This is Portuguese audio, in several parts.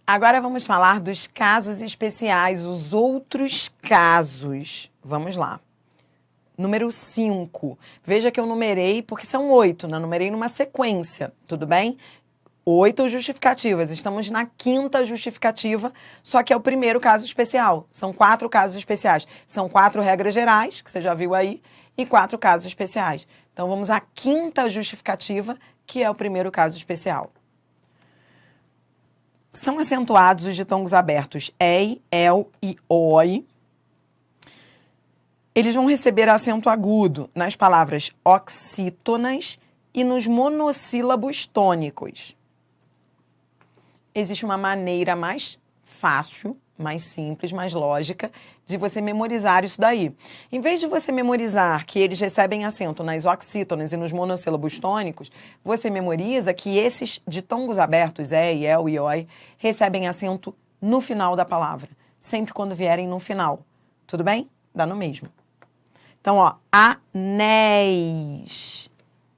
Agora vamos falar dos casos especiais, os outros casos. Vamos lá. Número 5. Veja que eu numerei, porque são 8, né? Numerei numa sequência, tudo bem? 8 justificativas. Estamos na 5ª justificativa, só que é o primeiro caso especial. São 4 casos especiais. São 4 regras gerais, que você já viu aí, e 4 casos especiais. Então, vamos à 5ª justificativa, que é o primeiro caso especial. São acentuados os ditongos abertos ei, el e oi. Eles vão receber acento agudo nas palavras oxítonas e nos monossílabos tônicos. Existe uma maneira mais fácil, mais simples, mais lógica de você memorizar isso daí. Em vez de você memorizar que eles recebem acento nas oxítonas e nos monossílabos tônicos, você memoriza que esses ditongos abertos, ei, el e oi, recebem acento no final da palavra, sempre quando vierem no final. Tudo bem? Dá no mesmo. Então, ó, anéis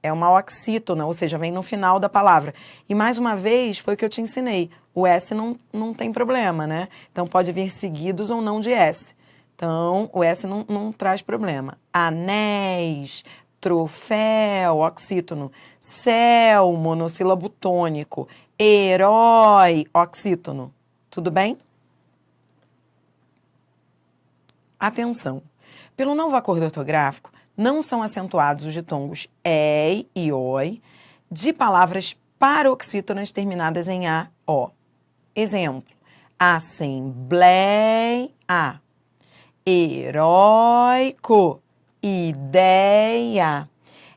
é uma oxítona, ou seja, vem no final da palavra. E mais uma vez, foi o que eu te ensinei. O S não tem problema, né? Então, pode vir seguidos ou não de S. Então, o S não traz problema. Anéis, troféu, oxítono. Céu, monossílabo tônico. Herói, oxítono. Tudo bem? Atenção. Pelo novo acordo ortográfico, não são acentuados os ditongos ei e oi de palavras paroxítonas terminadas em a, o. Exemplo, assembleia, heróico, ideia.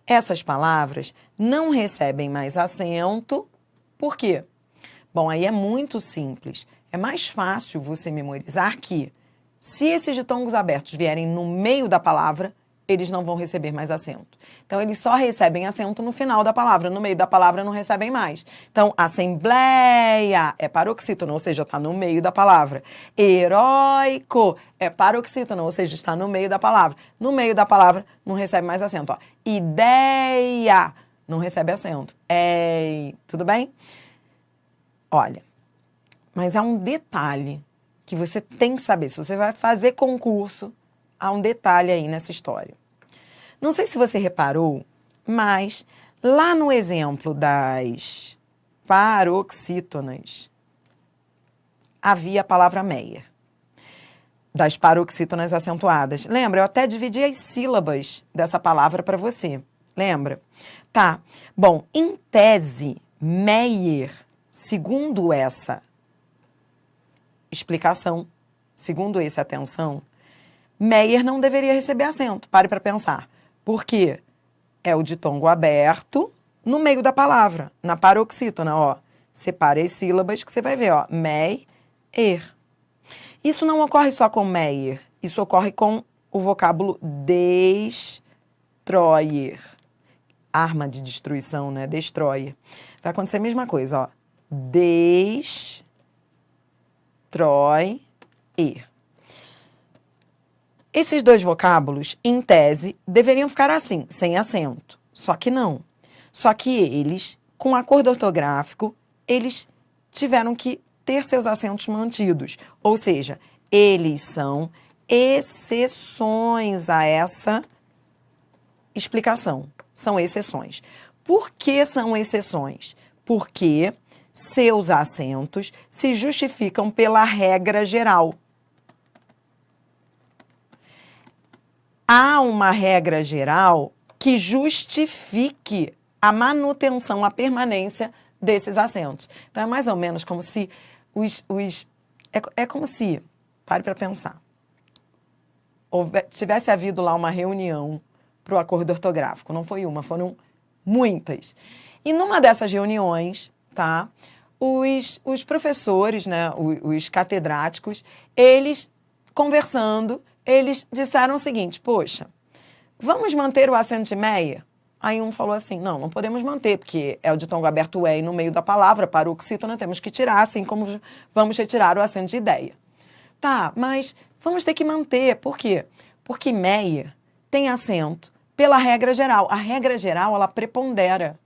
Essas palavras não recebem mais acento. Por quê? Bom, aí é muito simples. É mais fácil você memorizar que, se esses ditongos abertos vierem no meio da palavra, eles não vão receber mais acento. Então, eles só recebem acento no final da palavra. No meio da palavra, não recebem mais. Então, assembleia é paroxítono, ou seja, está no meio da palavra. Heróico é paroxítono, ou seja, está no meio da palavra. No meio da palavra, não recebe mais acento. Ó. Ideia não recebe acento. Ei, tudo bem? Olha, mas há um detalhe que você tem que saber. Se você vai fazer concurso, há um detalhe aí nessa história. Não sei se você reparou, mas lá no exemplo das paroxítonas, havia a palavra Meyer. Das paroxítonas acentuadas. Lembra? Eu até dividi as sílabas dessa palavra para você. Lembra? Tá. Bom, em tese, Meyer, segundo essa explicação, segundo essa atenção, Meyer não deveria receber acento. Pare para pensar. Por quê? É o ditongo aberto no meio da palavra, na paroxítona, ó. Separe as sílabas que você vai ver, ó. Meyer. Isso não ocorre só com Meyer. Isso ocorre com o vocábulo destroyer. Arma de destruição, né? Destroyer. Vai acontecer a mesma coisa, ó. Destroyer. Esses dois vocábulos, em tese, deveriam ficar assim, sem acento. Só que não. Só que eles, com acordo ortográfico, eles tiveram que ter seus acentos mantidos. Ou seja, eles são exceções a essa explicação. São exceções. Por que são exceções? Porque seus acentos se justificam pela regra geral. Há uma regra geral que justifique a manutenção, a permanência desses acentos. Então, é mais ou menos como se é como se, pare para pensar, tivesse havido lá uma reunião para o acordo ortográfico. Não foi uma, foram muitas. E numa dessas reuniões, tá, os professores, né, os catedráticos, eles conversando, eles disseram o seguinte: poxa, vamos manter o acento de Meyer? Aí um falou assim: não podemos manter, porque é o ditongo aberto ei no meio da palavra, paroxítona, temos que tirar, assim como vamos retirar o acento de ideia. Tá, mas vamos ter que manter. Por quê? Porque Meyer tem acento pela regra geral. A regra geral, ela prepondera.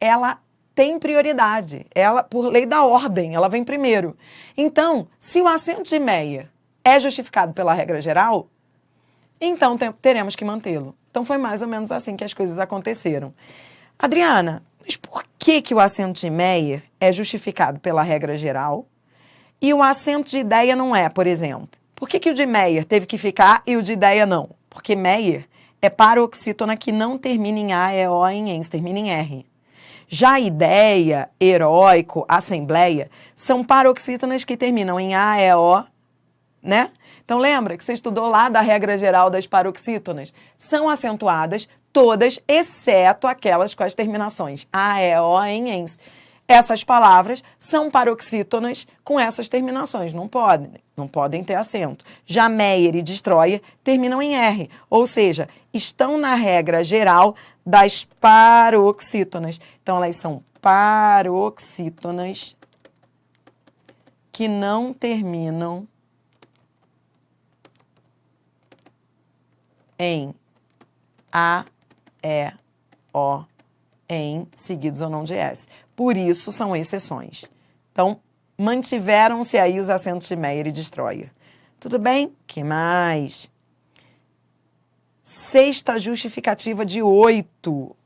Ela tem prioridade. Ela, por lei da ordem, ela vem primeiro. Então, se o acento de Meyer é justificado pela regra geral, então teremos que mantê-lo. Então, foi mais ou menos assim que as coisas aconteceram. Adriana, mas por que o acento de Meyer é justificado pela regra geral e o acento de ideia não é, por exemplo? Por que o de Meyer teve que ficar e o de ideia não? Porque Meyer é paroxítona que não termina em A, E, O, em ENS, termina em R. Já ideia, heróico, assembleia, são paroxítonas que terminam em A, E, O, né? Então lembra que você estudou lá da regra geral das paroxítonas? São acentuadas todas, exceto aquelas com as terminações A, E, O, em ENS. Essas palavras são paroxítonas com essas terminações, não podem ter acento. Já Meyer e Destroyer terminam em R, ou seja, estão na regra geral das paroxítonas. Então, elas são paroxítonas que não terminam em A, E, O, em seguidos ou não de S. Por isso, são exceções. Então, mantiveram-se aí os acentos de Meyer e Destroyer. Tudo bem? Que mais? Sexta justificativa de 8.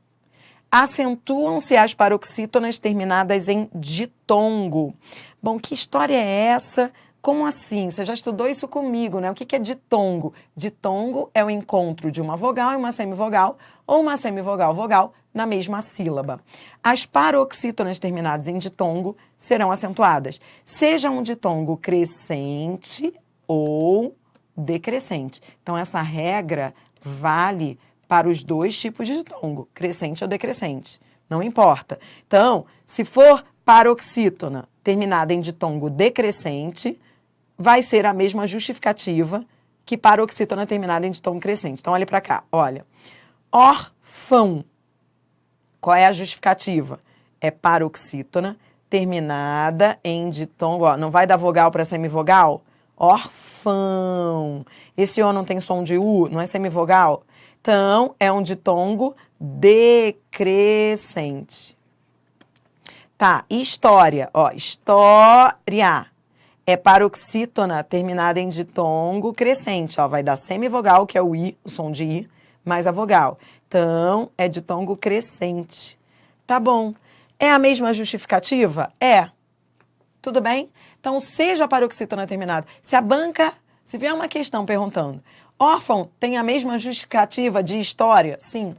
Acentuam-se as paroxítonas terminadas em ditongo. Bom, que história é essa? Como assim? Você já estudou isso comigo, né? O que é ditongo? Ditongo é o encontro de uma vogal e uma semivogal, ou uma semivogal-vogal na mesma sílaba. As paroxítonas terminadas em ditongo serão acentuadas, seja um ditongo crescente ou decrescente. Então, essa regra vale para os dois tipos de ditongo, crescente ou decrescente. Não importa. Então, se for paroxítona terminada em ditongo decrescente, vai ser a mesma justificativa que paroxítona terminada em ditongo crescente. Então, olha para cá, olha. Órfão. Qual é a justificativa? É paroxítona terminada em ditongo, ó, não vai da vogal para semivogal? Órfão. Esse O não tem som de U, não é semivogal? Então, é um ditongo decrescente. Tá, história, ó, história. É paroxítona terminada em ditongo crescente, ó, vai dar semivogal, que é o I, o som de I, mais a vogal. Então, é ditongo crescente. Tá bom. É a mesma justificativa? É. Tudo bem? Então, seja a paroxítona terminada. Se vier uma questão perguntando, órfão tem a mesma justificativa de história? Sim.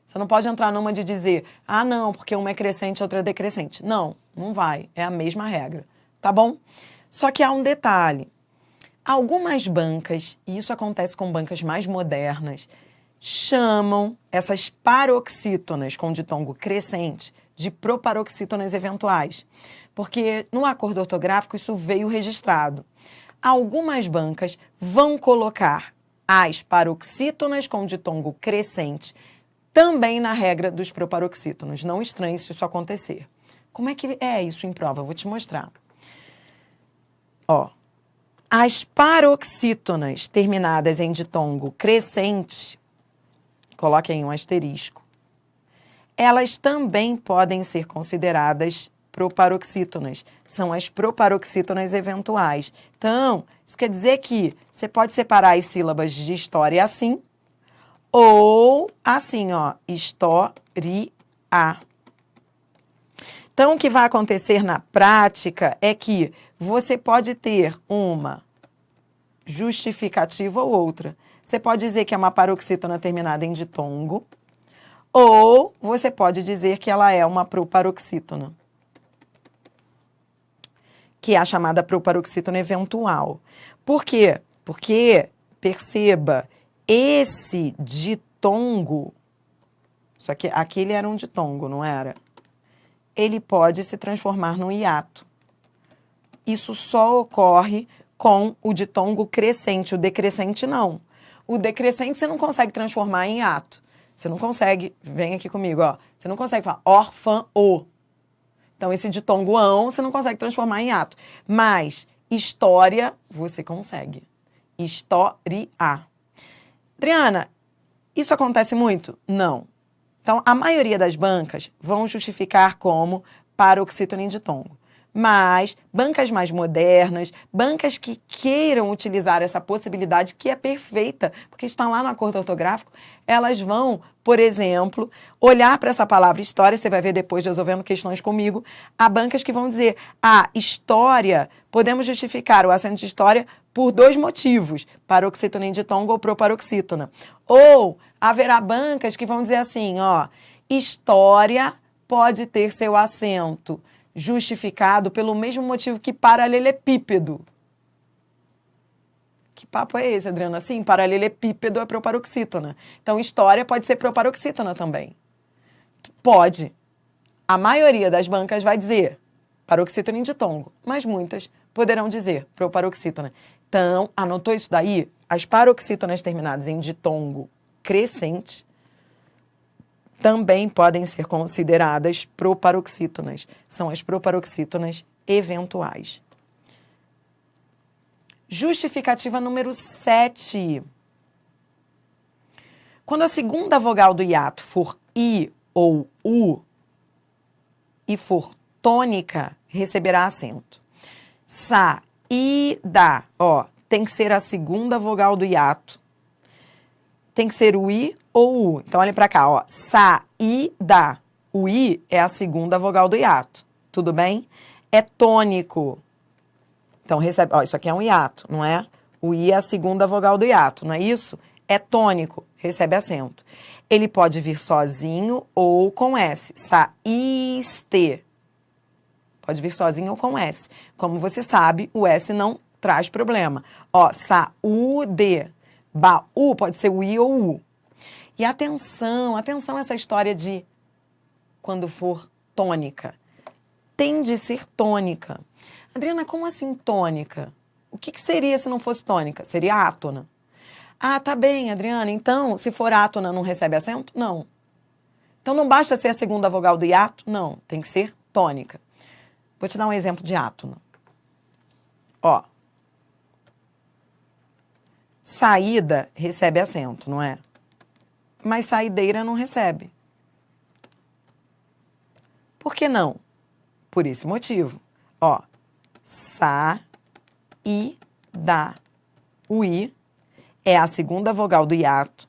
Você não pode entrar numa de dizer, ah, não, porque uma é crescente e outra é decrescente. Não, não vai. É a mesma regra. Tá bom? Só que há um detalhe. Algumas bancas, e isso acontece com bancas mais modernas, chamam essas paroxítonas com ditongo crescente de proparoxítonas eventuais, porque no acordo ortográfico isso veio registrado. Algumas bancas vão colocar as paroxítonas com ditongo crescente também na regra dos proparoxítonos. Não estranhe se isso acontecer. Como é que é isso em prova? Eu vou te mostrar. Ó, as paroxítonas terminadas em ditongo crescente, coloque aí um asterisco, elas também podem ser consideradas proparoxítonas. São as proparoxítonas eventuais. Então, isso quer dizer que você pode separar as sílabas de história assim, ou assim, ó, história. Então, o que vai acontecer na prática é que você pode ter uma justificativa ou outra. Você pode dizer que é uma paroxítona terminada em ditongo, ou você pode dizer que ela é uma proparoxítona, que é a chamada proparoxítona eventual. Por quê? Porque, perceba, esse ditongo, só que aquele era um ditongo, não era? Ele pode se transformar num hiato. Isso só ocorre com o ditongo crescente, o decrescente não. O decrescente você não consegue transformar em hiato. Você não consegue, vem aqui comigo, ó. Você não consegue falar órfão-o. Então, esse ditongo ão você não consegue transformar em hiato. Mas história, você consegue. História. Adriana, isso acontece muito? Não. Então, a maioria das bancas vão justificar como paroxítono e ditongo. Mas bancas mais modernas, bancas que queiram utilizar essa possibilidade, que é perfeita, porque está lá no acordo ortográfico, elas vão, por exemplo, olhar para essa palavra história, você vai ver depois resolvendo questões comigo, há bancas que vão dizer, história, podemos justificar o acento de história por 2 motivos, paroxítono e ditongo ou proparoxítona. Ou haverá bancas que vão dizer assim, história pode ter seu acento justificado pelo mesmo motivo que paralelepípedo. Que papo é esse, Adriana? Sim, paralelepípedo é proparoxítona. Então, história pode ser proparoxítona também. Pode. A maioria das bancas vai dizer paroxítona e ditongo, mas muitas poderão dizer proparoxítona. Então, anotou isso daí? As paroxítonas terminadas em ditongo crescente também podem ser consideradas proparoxítonas. São as proparoxítonas eventuais. Justificativa número 7. Quando a segunda vogal do hiato for I ou U e for tônica, receberá acento. Saída, tem que ser a segunda vogal do hiato. Tem que ser o I ou U. Então, olhem para cá, saída. O I é a segunda vogal do hiato. Tudo bem? É tônico. Então, recebe... isso aqui é um hiato, não é? O I é a segunda vogal do hiato, não é isso? É tônico, recebe acento. Ele pode vir sozinho ou com S. Saíste. Pode vir sozinho ou com S. Como você sabe, o S não traz problema. Saúde. Baú pode ser o I ou o U. E atenção a essa história de quando for tônica. Tem de ser tônica. Adriana, como assim tônica? O que seria se não fosse tônica? Seria átona. Tá bem, Adriana. Então, se for átona, não recebe acento? Não. Então, não basta ser a segunda vogal do hiato? Não. Tem que ser tônica. Vou te dar um exemplo de átona. Saída recebe acento, não é? Mas saideira não recebe. Por que não? Por esse motivo. Saída. O I é a segunda vogal do hiato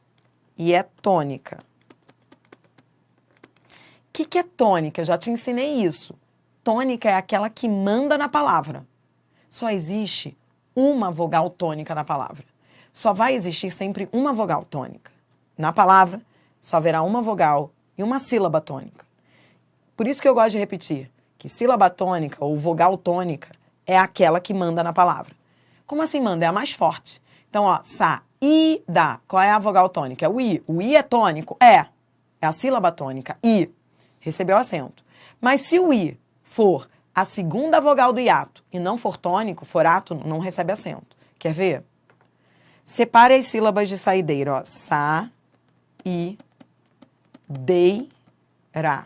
e é tônica. O que é tônica? Eu já te ensinei isso. Tônica é aquela que manda na palavra. Só existe uma vogal tônica na palavra. Só vai existir sempre uma vogal tônica. Na palavra, só haverá uma vogal e uma sílaba tônica. Por isso que eu gosto de repetir que sílaba tônica ou vogal tônica é aquela que manda na palavra. Como assim manda? É a mais forte. Então, saída. Qual é a vogal tônica? É o I. O I é tônico? É a sílaba tônica. I. Recebeu acento. Mas se o I for a segunda vogal do hiato e não for tônico, for átono, não recebe acento. Quer ver? Separe as sílabas de saideira, sa, i, dei, ra.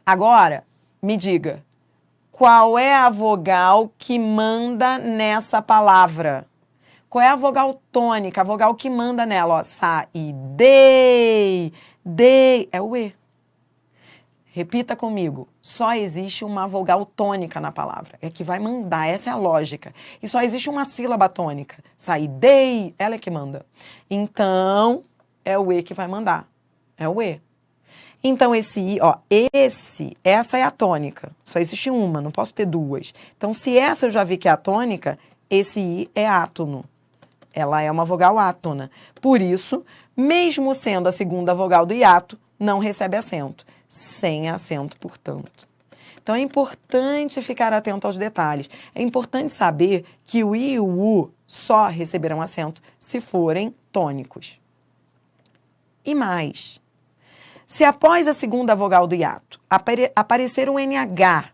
Agora, me diga, qual é a vogal que manda nessa palavra? Qual é a vogal tônica, a vogal que manda nela? Sa, i, dei, é o E. Repita comigo, só existe uma vogal tônica na palavra, é que vai mandar, essa é a lógica. E só existe uma sílaba tônica, saidei, ela é que manda. Então, é o E que vai mandar, é o E. Então, esse I, essa é a tônica, só existe uma, não posso ter duas. Então, se essa eu já vi que é a tônica, esse I é átono, ela é uma vogal átona. Por isso, mesmo sendo a segunda vogal do hiato, não recebe acento. Sem acento, portanto. Então, é importante ficar atento aos detalhes. É importante saber que o I e o U só receberão acento se forem tônicos. E mais, se após a segunda vogal do hiato aparecer um NH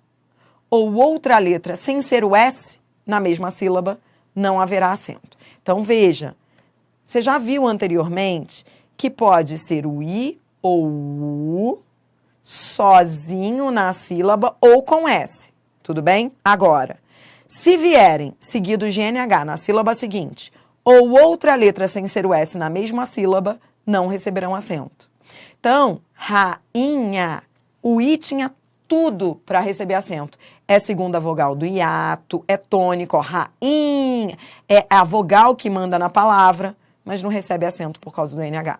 ou outra letra sem ser o S na mesma sílaba, não haverá acento. Então, veja, você já viu anteriormente que pode ser o I ou o U sozinho na sílaba ou com S, tudo bem? Agora, se vierem seguidos de NH na sílaba seguinte ou outra letra sem ser o S na mesma sílaba, não receberão acento. Então, rainha, o I tinha tudo para receber acento. É segunda vogal do hiato, é tônico, ó, rainha, é a vogal que manda na palavra, mas não recebe acento por causa do NH.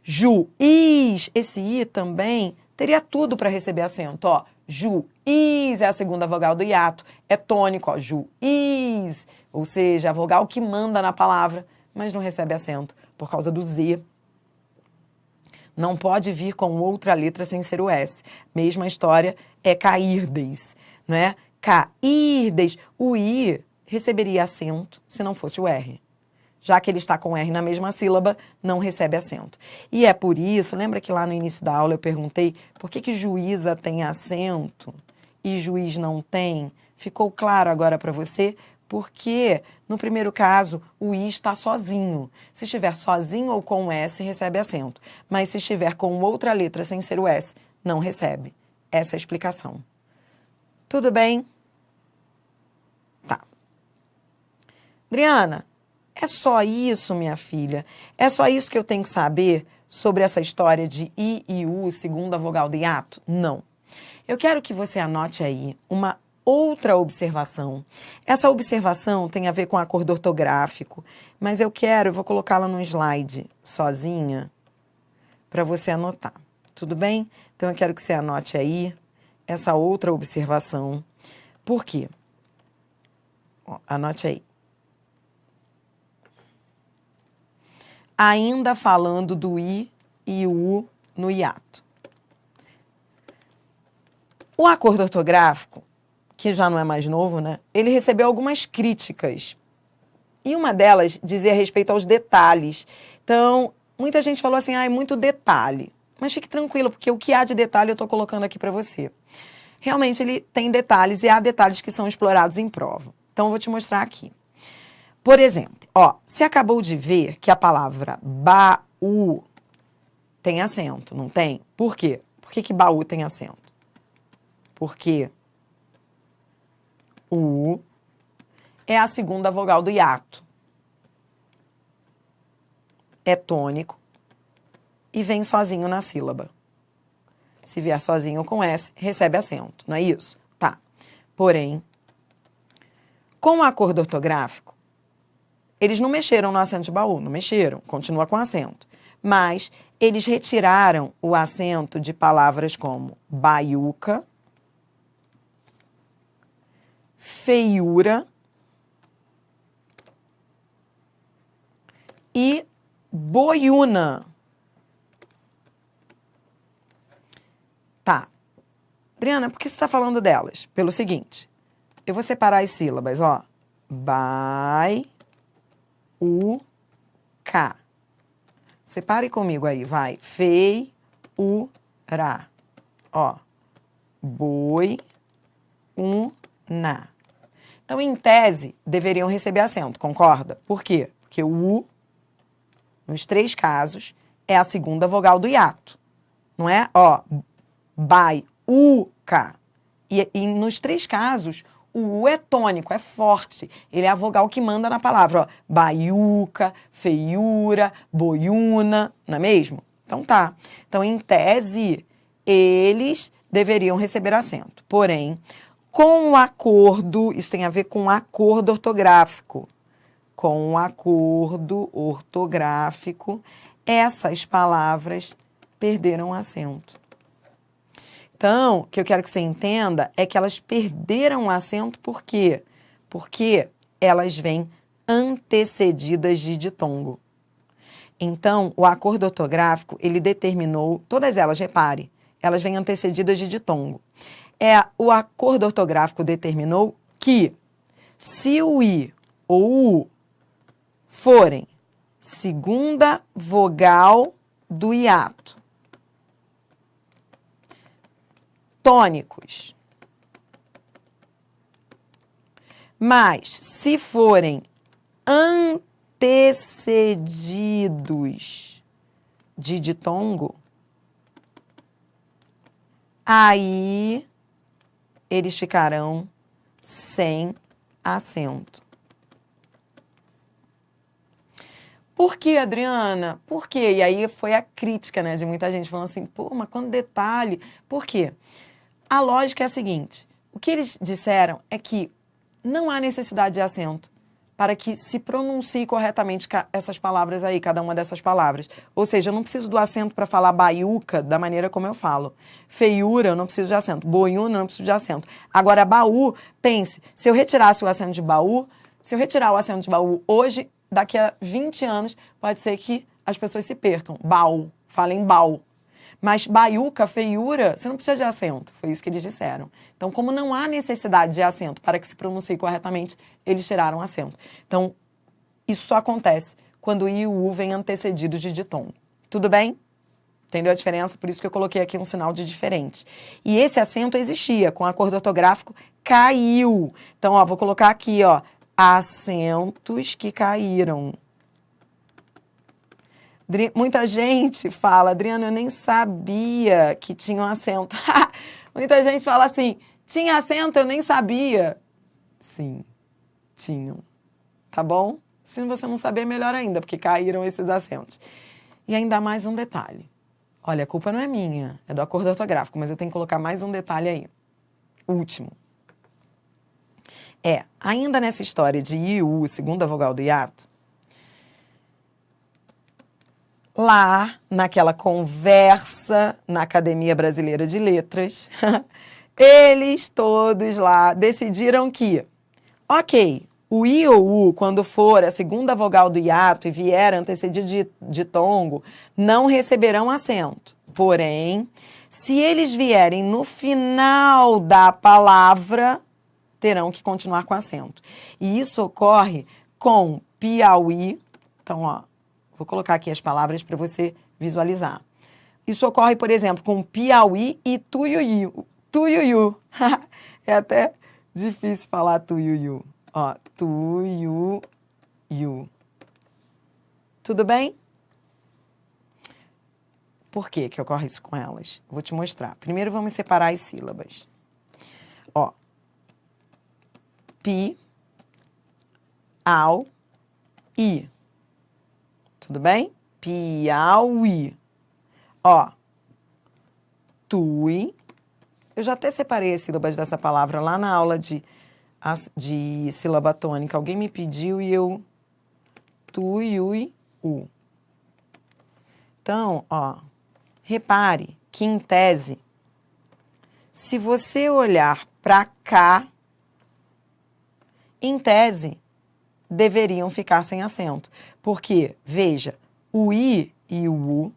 Juiz, esse I também teria tudo para receber acento, ó. Juiz é a segunda vogal do hiato, é tônico, ó, juiz, ou seja, a vogal que manda na palavra, mas não recebe acento por causa do Z. Não pode vir com outra letra sem ser o S. Mesma história é cairdes, não é? Cairdes, o I receberia acento se não fosse o R. Já que ele está com R na mesma sílaba, não recebe acento. E é por isso, lembra que lá no início da aula eu perguntei por que juíza tem acento e juiz não tem? Ficou claro agora para você? Porque, no primeiro caso, o I está sozinho. Se estiver sozinho ou com o S, recebe acento. Mas se estiver com outra letra sem ser o S, não recebe. Essa é a explicação. Tudo bem? Tá. Adriana, é só isso, minha filha? É só isso que eu tenho que saber sobre essa história de I e U, segunda vogal do hiato? Não. Eu quero que você anote aí uma outra observação. Essa observação tem a ver com acordo ortográfico, mas eu vou colocá-la no slide sozinha para você anotar. Tudo bem? Então eu quero que você anote aí essa outra observação. Por quê? Ó, anote aí. Ainda falando do I e U no hiato. O acordo ortográfico, que já não é mais novo, né? Ele recebeu algumas críticas. E uma delas dizia respeito aos detalhes. Então, muita gente falou assim, muito detalhe. Mas fique tranquilo, porque o que há de detalhe eu estou colocando aqui para você. Realmente ele tem detalhes e há detalhes que são explorados em prova. Então, eu vou te mostrar aqui. Por exemplo, ó, você acabou de ver que a palavra baú tem acento, não tem? Por quê? Por que baú tem acento? Porque o U é a segunda vogal do hiato. É tônico e vem sozinho na sílaba. Se vier sozinho com S, recebe acento, não é isso? Tá. Porém, com o acordo ortográfico, eles não mexeram no acento de baú, não mexeram, continua com acento. Mas eles retiraram o acento de palavras como baiuca, feiura e boiuna. Tá. Adriana, por que você está falando delas? Pelo seguinte, eu vou separar as sílabas, ó. K. Separe comigo aí, vai. Fei, ra. Ó. Boi, na. Então, em tese, deveriam receber acento, concorda? Por quê? Porque o U, nos 3 casos, é a segunda vogal do hiato. Não é? Ó, baiuca. E nos 3 casos, o U é tônico, é forte. Ele é a vogal que manda na palavra, ó. Baiuca, feiura, boiuna, não é mesmo? Então tá. Então, em tese, eles deveriam receber acento. Porém, com o acordo, isso tem a ver com acordo ortográfico. Com o acordo ortográfico, essas palavras perderam acento. Então, o que eu quero que você entenda é que elas perderam o acento por quê? Porque elas vêm antecedidas de ditongo. Então, o acordo ortográfico, ele determinou, todas elas, repare, elas vêm antecedidas de ditongo. O acordo ortográfico determinou que, se o I ou o U forem segunda vogal do hiato, tônicos, mas se forem antecedidos de ditongo, aí eles ficarão sem acento. Por que, Adriana? Por quê? E aí foi a crítica, né, de muita gente falando assim, pô, mas quando detalhe. Por quê? A lógica é a seguinte, o que eles disseram é que não há necessidade de acento para que se pronuncie corretamente essas palavras aí, cada uma dessas palavras. Ou seja, eu não preciso do acento para falar baiuca da maneira como eu falo. Feiura, eu não preciso de acento. Boiuna, eu não preciso de acento. Agora, baú, pense, se eu retirasse o acento de baú, se eu retirar o acento de baú hoje, daqui a 20 anos, pode ser que as pessoas se percam. Baú, falem baú. Mas baiuca, feiura, você não precisa de acento. Foi isso que eles disseram. Então, como não há necessidade de acento para que se pronuncie corretamente, eles tiraram o acento. Então, isso só acontece quando o I e o U vêm antecedidos de ditongo. Tudo bem? Entendeu a diferença? Por isso que eu coloquei aqui um sinal de diferente. E esse acento existia, com acordo ortográfico, caiu. Então, ó, vou colocar aqui, ó, acentos que caíram. Muita gente fala, Adriana, eu nem sabia que tinha um acento. Muita gente fala assim, tinha acento, eu nem sabia. Sim, tinham. Tá bom? Se você não saber, melhor ainda, porque caíram esses acentos. E ainda mais um detalhe. Olha, a culpa não é minha, é do acordo ortográfico, mas eu tenho que colocar mais um detalhe aí. Último. Ainda nessa história de I, U, segunda vogal do hiato, lá, naquela conversa na Academia Brasileira de Letras, eles todos lá decidiram que, ok, o I ou U, quando for a segunda vogal do hiato e vier antecedido de tongo, não receberão acento. Porém, se eles vierem no final da palavra, terão que continuar com acento. E isso ocorre com Piauí. Então, ó, vou colocar aqui as palavras para você visualizar. Isso ocorre, por exemplo, com Piauí e Tuiuiu. Tuiuiu. É até difícil falar Tuiuiu. Ó, Tuiuiu. Tudo bem? Por que que ocorre isso com elas? Vou te mostrar. Primeiro vamos separar as sílabas. Ó. Pi, au, i. Tudo bem? Piauí. Ó. Tui. Eu já até separei as sílabas dessa palavra lá na aula de sílaba tônica. Alguém me pediu e eu... Tuiui, u. Então, ó. Repare que, em tese, se você olhar para cá, em tese, deveriam ficar sem acento. Porque, veja, o I e o U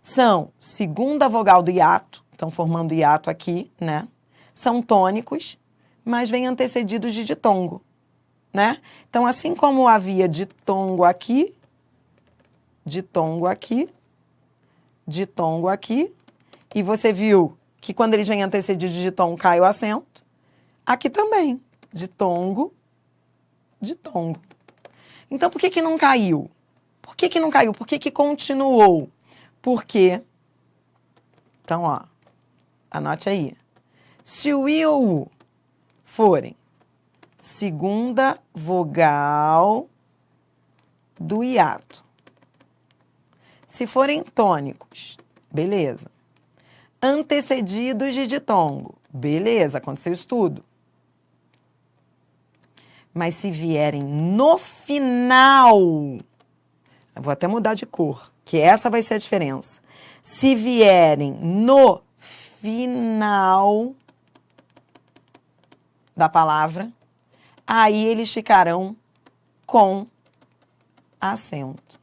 são segunda vogal do hiato, estão formando hiato aqui, né? São tônicos, mas vêm antecedidos de ditongo, né? Então, assim como havia ditongo aqui, ditongo aqui, ditongo aqui, e você viu que quando eles vêm antecedidos de ditongo cai o acento, aqui também. Ditongo, ditongo. Então, por que que não caiu? Por que que não caiu? Por que que continuou? Porque, então, ó, anote aí. Se o I ou o U forem segunda vogal do hiato, se forem tônicos, beleza. Antecedidos de ditongo, beleza, aconteceu isso tudo. Mas se vierem no final, vou até mudar de cor, que essa vai ser a diferença. Se vierem no final da palavra, aí eles ficarão com acento.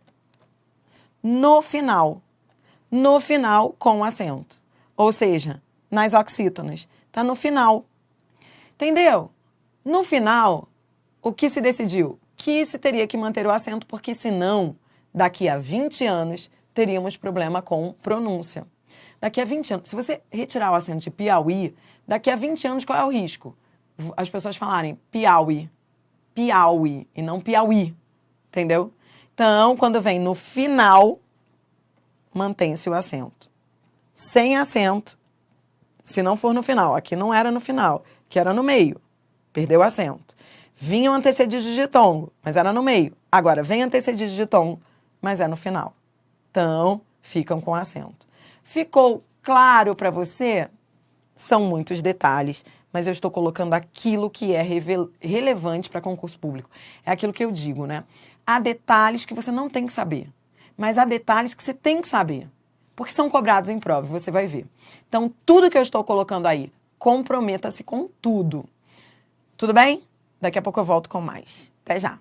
No final com acento. Ou seja, nas oxítonas, tá no final. Entendeu? No final, o que se decidiu? Que se teria que manter o acento, porque senão, daqui a 20 anos, teríamos problema com pronúncia. Daqui a 20 anos, se você retirar o acento de Piauí, daqui a 20 anos, qual é o risco? As pessoas falarem Piauí, Piauí, e não Piauí, entendeu? Então, quando vem no final, mantém-se o acento. Sem acento, se não for no final, aqui não era no final, que era no meio, perdeu o acento. Vinham antecedidos de ditongo, mas era no meio. Agora, vem antecedidos de ditongo, mas é no final. Então, ficam com acento. Ficou claro para você? São muitos detalhes, mas eu estou colocando aquilo que é relevante para concurso público. É aquilo que eu digo, né? Há detalhes que você não tem que saber, mas há detalhes que você tem que saber, porque são cobrados em prova, você vai ver. Então, tudo que eu estou colocando aí, comprometa-se com tudo. Tudo bem? Daqui a pouco eu volto com mais. Até já!